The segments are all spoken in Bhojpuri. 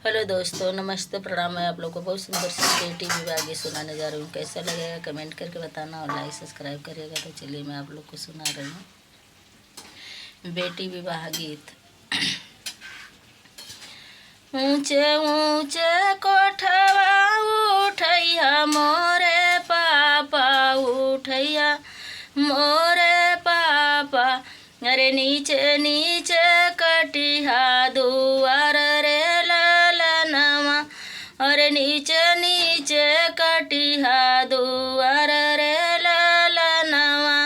हेलो दोस्तों, नमस्ते, प्रणाम। मैं आप लोग को बहुत सुंदर सी बेटी विवाह गीत सुनाने जा रही हूँ। कैसा लगेगा कमेंट करके बताना और लाइक सब्सक्राइब करिएगा। तो चलिए मैं आप लोग को सुना रही हूँ बेटी विवाह गीत। ऊंचे ऊंचे कोठवा उठैया मोरे पापा, उठैया मोरे पापा। अरे नीचे नीचे कटिहा दुआर रे ललनवा। अरे नीचे नीचे कटिहा दुआर रे ललनवा।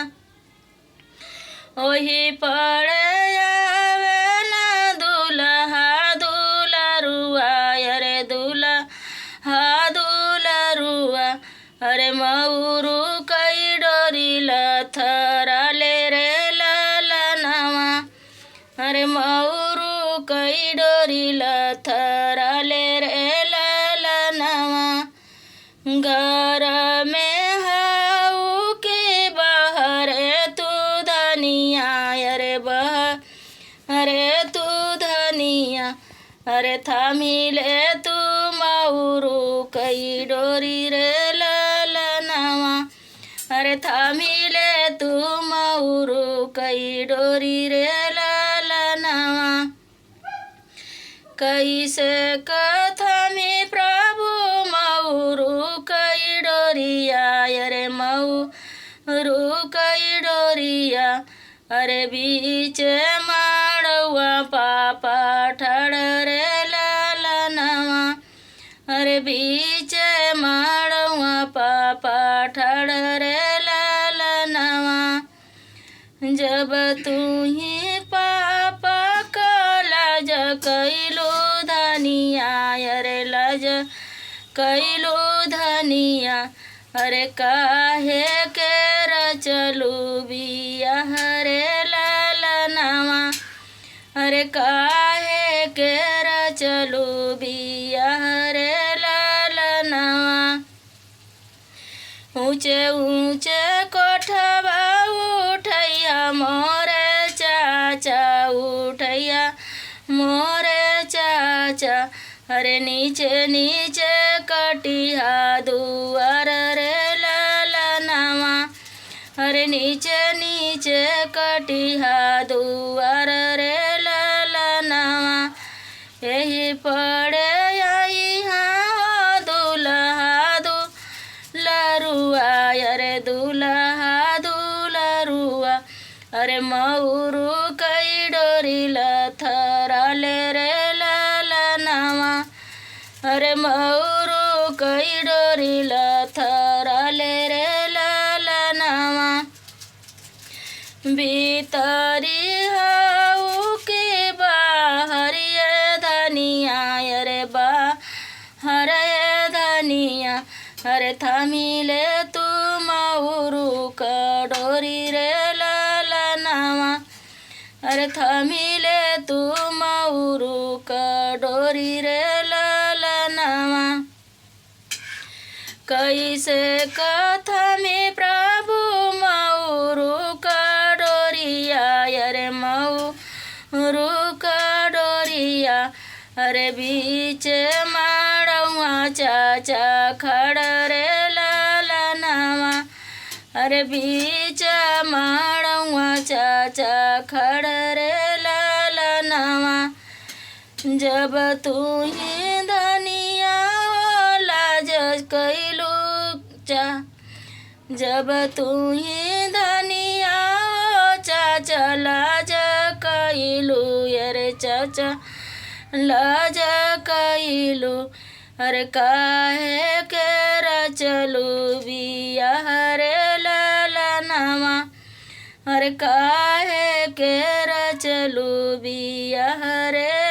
ओही पड़े आवे न दुल्हा दुलरुआ। अरे दुल्हा दुलरुआ। अरे मऊरू कई डोरी लथरा ले रे ललनवा। अरे मऊरू कई डोरी लथरा ले रे ललनवा। घर में हाउ के बाहर तू धनिया। अरे तू धनिया। अरे थामी ले तू मऊरू कई डोरी रे ललनवा। अरे थामी ले तू मऊरू कई डोरी रे ललनवा। कैसे कथमी प्रभु मऊरू कई डोरिया। अरे मऊरू कई डोरिया। अरे बीच माड़वा पापा ठड़ रे ललनवा। अरे बीच माड़वा पापा ठड़ रे ललनवा। जब तू ही पापा का लाज कैलू धनिया। अरे लाज कैलू धनिया। अरे काहे के रचलू बियाह रे ललनवा। अरे काहे के रचलू बियाह रे ललनवा। ऊंचे ऊंचे कोठवा उठैया मोरे चाचा, उठैया मोरे चाचा। अरे नीचे नीचे कटिहा दुआर रे ललनवा। अरे नीचे नीचे कटिहा दुआर रे ललनवा। यही पड़े आई हाँ दुल्हा दुलरुआ। अरे दुल्हा दुलरुआ। अरे मऊरू कई डोरी लथरा ले रे ललनवा। अरे मऊरू कई डोरी लथरा ले रे ललनवा। भीतरी हाउ के बाहर ये धनिया। अरे बाहर ये धनिया। अरे थामी ले तू मऊरू का डोरी रे ललनवा। अरे थामी ले तू मऊरू का डोरी रे ललनवा। कैसे कथमी प्रभु मऊरू का डोरिया। अरे मऊरू का डोरिया। अरे बीच माड़वा चाचा खड़ रे ललनवा। अरे बीच माड़वा चाचा खड़ रे ललनवा। जब तू ही धनिया लाज कैलू चा। जब तू ही धनिया चाचा लाज कैलू। अरे चाचा लाज कैलू। अरे काहे के रचलू बियाह रे ललनवा। अरे काहे के रचलू बियाह रे